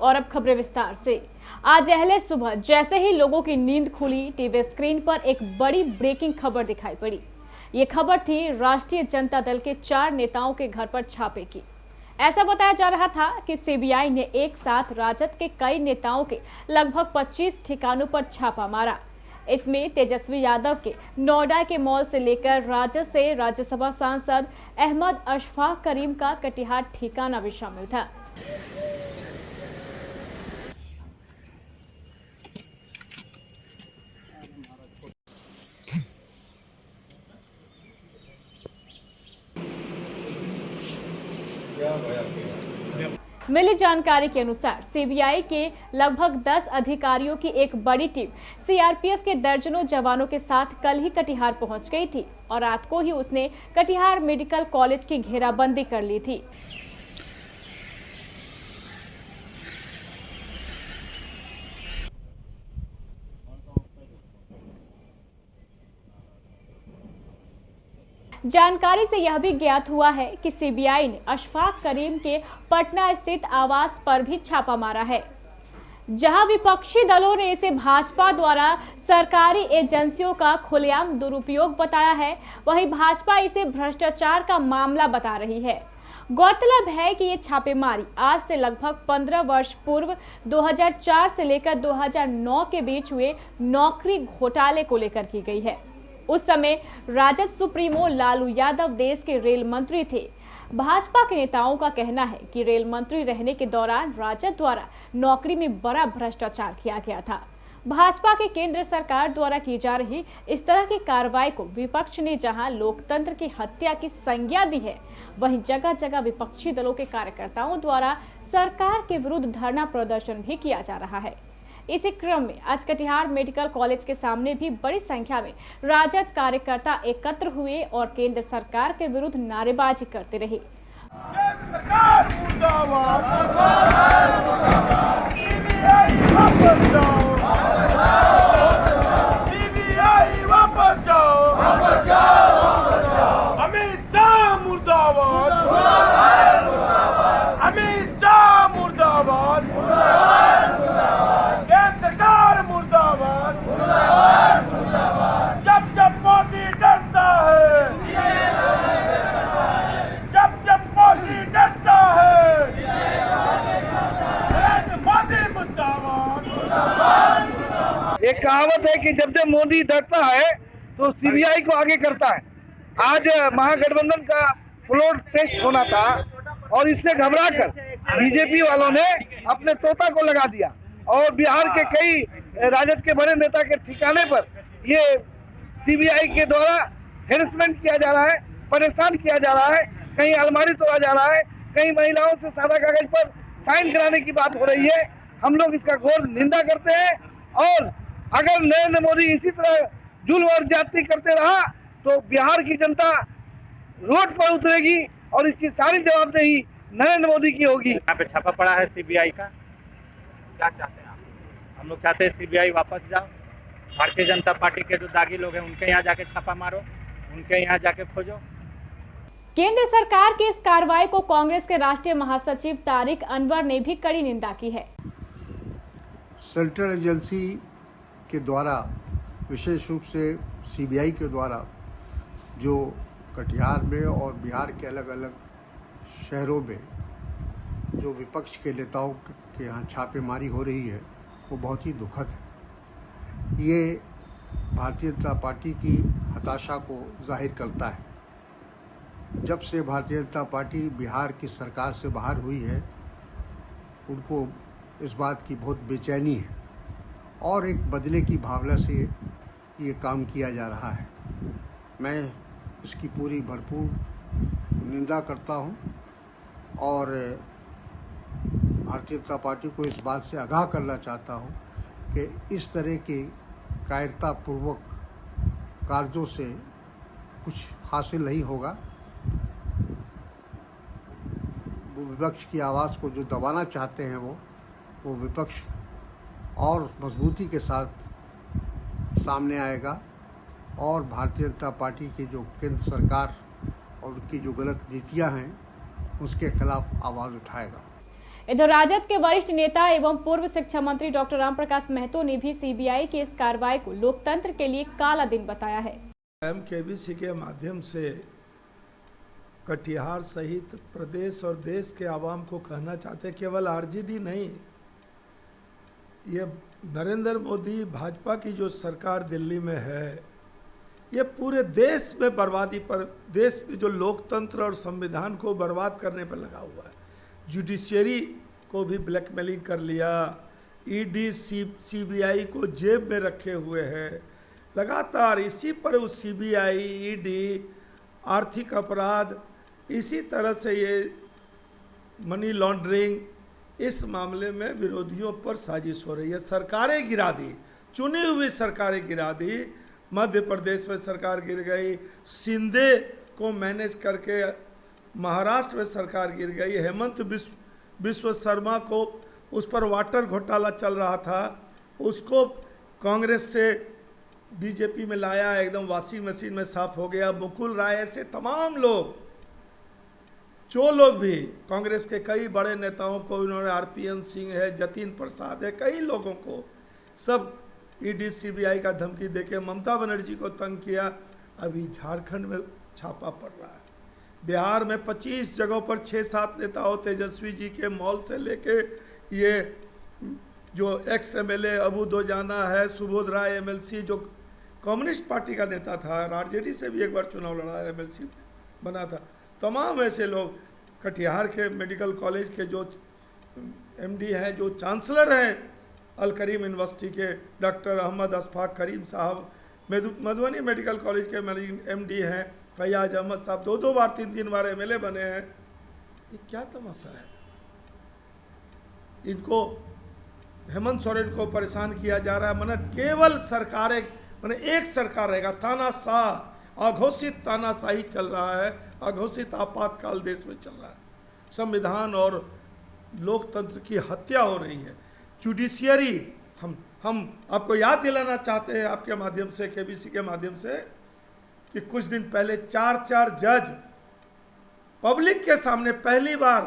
और अब खबरें विस्तार से। आज अहले सुबह जैसे ही लोगों की नींद खुली, टीवी स्क्रीन पर एक बड़ी ब्रेकिंग खबर दिखाई पड़ी। ये खबर थी राष्ट्रीय जनता दल के 4 नेताओं के घर पर छापे की। ऐसा बताया जा रहा था कि सीबीआई ने एक साथ राजद के कई नेताओं के लगभग 25 ठिकानों पर छापा मारा। इसमें तेजस्वी यादव के नोएडा के मॉल से लेकर राजद से राज्यसभा सांसद अहमद अशफाक करीम का कटिहार ठिकाना भी शामिल था। मिली जानकारी के अनुसार सीबीआई के लगभग 10 अधिकारियों की एक बड़ी टीम सीआरपीएफ के दर्जनों जवानों के साथ कल ही कटिहार पहुंच गई थी और रात को ही उसने कटिहार मेडिकल कॉलेज की घेराबंदी कर ली थी। जानकारी से यह भी ज्ञात हुआ है कि सीबीआई ने अशफाक करीम के पटना स्थित आवास पर भी छापा मारा है, जहां विपक्षी दलों ने इसे भाजपा द्वारा सरकारी एजेंसियों का खुलेआम दुरुपयोग बताया है। वहीं भाजपा इसे भ्रष्टाचार का मामला बता रही है। गौरतलब है कि ये छापेमारी आज से लगभग 15 वर्ष पूर्व 2004 से लेकर 2009 के बीच हुए नौकरी घोटाले को लेकर की गई है। उस समय राजद सुप्रीमो लालू यादव देश के रेल मंत्री थे। भाजपा के नेताओं का कहना है कि रेल मंत्री रहने के दौरान राजद द्वारा नौकरी में बड़ा भ्रष्टाचार किया गया था। भाजपा के केंद्र सरकार द्वारा की जा रही इस तरह की कार्रवाई को विपक्ष ने जहां लोकतंत्र की हत्या की संज्ञा दी है, वहीं जगह जगह विपक्षी दलों के कार्यकर्ताओं द्वारा सरकार के विरुद्ध धरना प्रदर्शन भी किया जा रहा है। इसी क्रम में आज कटिहार मेडिकल कॉलेज के सामने भी बड़ी संख्या में राजद कार्यकर्ता एकत्र हुए और केंद्र सरकार के विरुद्ध नारेबाजी करते रहे। एक कहावत है कि जब जब मोदी डरता है तो सीबीआई को आगे करता है। आज महागठबंधन का फ्लोर टेस्ट होना था और इससे घबराकर बीजेपी वालों ने अपने तोता को लगा दिया और बिहार के कई राजद के बड़े नेता के ठिकाने पर ये सीबीआई के द्वारा हेरसमेंट किया जा रहा है, परेशान किया जा रहा है। कहीं अलमारी तोड़ा जा रहा है, कहीं महिलाओं से सादा कागज पर साइन कराने की बात हो रही है। हम लोग इसका घोर निंदा करते हैं और अगर नरेंद्र मोदी इसी तरह जुल्म और ज्यादती करते रहा तो बिहार की जनता रोड पर उतरेगी और इसकी सारी जवाबदेही नरेंद्र मोदी की होगी। यहाँ पे छापा पड़ा है सीबीआई का। क्या चाहते हैं आप? हम लोग चाहते हैं सीबीआई वापस जाओ। भारतीय जनता पार्टी के जो दागी लोग हैं उनके यहाँ जाके छापा मारो, उनके यहाँ जाके खोजो। केंद्र सरकार की इस कार्रवाई को कांग्रेस के राष्ट्रीय महासचिव तारिक अनवर ने भी कड़ी निंदा की है। सेंट्रल एजेंसी के द्वारा, विशेष रूप से सीबीआई के द्वारा जो कटिहार में और बिहार के अलग अलग शहरों में जो विपक्ष के नेताओं के यहाँ छापेमारी हो रही है वो बहुत ही दुखद है। ये भारतीय जनता पार्टी की हताशा को जाहिर करता है। जब से भारतीय जनता पार्टी बिहार की सरकार से बाहर हुई है उनको इस बात की बहुत बेचैनी है और एक बदले की भावना से ये काम किया जा रहा है। मैं इसकी पूरी भरपूर निंदा करता हूं और भारतीय जनता पार्टी को इस बात से आगाह करना चाहता हूं कि इस तरह के कायरतापूर्वक कार्यों से कुछ हासिल नहीं होगा। वो विपक्ष की आवाज़ को जो दबाना चाहते हैं वो विपक्ष और मजबूती के साथ सामने आएगा और भारतीय जनता पार्टी की जो केंद्र सरकार और उनकी जो गलत नीतियां हैं उसके खिलाफ आवाज़ उठाएगा। इधर राजद के वरिष्ठ नेता एवं पूर्व शिक्षा मंत्री डॉक्टर राम प्रकाश महतो ने भी सीबीआई की इस कार्रवाई को लोकतंत्र के लिए काला दिन बताया है। केबीसी के माध्यम से कटिहार सहित प्रदेश और देश के आवाम को कहना चाहते, केवल आरजेडी नहीं, ये नरेंद्र मोदी भाजपा की जो सरकार दिल्ली में है, ये पूरे देश में बर्बादी पर, देश में जो लोकतंत्र और संविधान को बर्बाद करने पर लगा हुआ है। जुडिशियरी को भी ब्लैकमेलिंग कर लिया, ईडी सीबीआई को जेब में रखे हुए है। लगातार इसी पर उस सीबीआई, ईडी, आर्थिक अपराध, इसी तरह से ये मनी लॉन्ड्रिंग, इस मामले में विरोधियों पर साजिश हो रही है। सरकारें गिरा दी, चुनी हुई सरकारें गिरा दी। मध्य प्रदेश में सरकार गिर गई, शिंदे को मैनेज करके महाराष्ट्र में सरकार गिर गई, हेमंत बिस्व शर्मा को, उस पर वाटर घोटाला चल रहा था, उसको कांग्रेस से बीजेपी में लाया, एकदम वॉशिंग मशीन में साफ हो गया। मुकुल राय, ऐसे तमाम लोग, जो लोग भी कांग्रेस के कई बड़े नेताओं को इन्होंने, आरपीएन सिंह है, जतिन प्रसाद है, कई लोगों को सब ईडी सीबीआई का धमकी देके ममता बनर्जी को तंग किया। अभी झारखंड में छापा पड़ रहा है, बिहार में 25 जगहों पर 6-7 नेताओं, तेजस्वी जी के मॉल से लेके ये जो एक्स एमएलए अबू दोजाना है, सुबोध राय एमएलसी जो कम्युनिस्ट पार्टी का नेता था, आरजेडी से भी एक बार चुनाव लड़ा, एमएलसी बना था, तमाम ऐसे लोग, कटिहार के मेडिकल कॉलेज के जो एमडी हैं, जो चांसलर हैं अल करीम यूनिवर्सिटी के, डॉक्टर अहमद अशफाक करीम साहब, मधुबनी मेडिकल कॉलेज के एमडी हैं, फैयाज अहमद साहब 2-2 बार 3-3 बार एमएलए बने हैं। ये क्या तमाशा है? इनको, हेमंत सोरेन को परेशान किया जा रहा है। मैंने केवल सरकारें, मैंने एक सरकार रहेगा, तानाशाह, अघोषित तानाशाही चल रहा है, अघोषित आपातकाल देश में चल रहा है। संविधान और लोकतंत्र की हत्या हो रही है। जुडिशियरी, हम आपको याद दिलाना चाहते हैं आपके माध्यम से, केबीसी के माध्यम से, कि कुछ दिन पहले 4 जज पब्लिक के सामने, पहली बार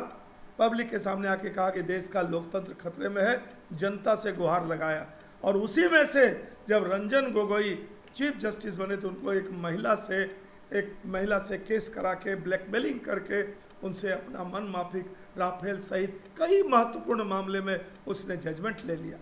पब्लिक के सामने आके कहा कि देश का लोकतंत्र खतरे में है, जनता से गुहार लगाया। और उसी में से जब रंजन गोगोई चीफ जस्टिस बने तो उनको एक महिला से केस करा के, ब्लैकमेलिंग करके उनसे अपना मन माफिक राफेल सहित कई महत्वपूर्ण मामले में उसने जजमेंट ले लिया।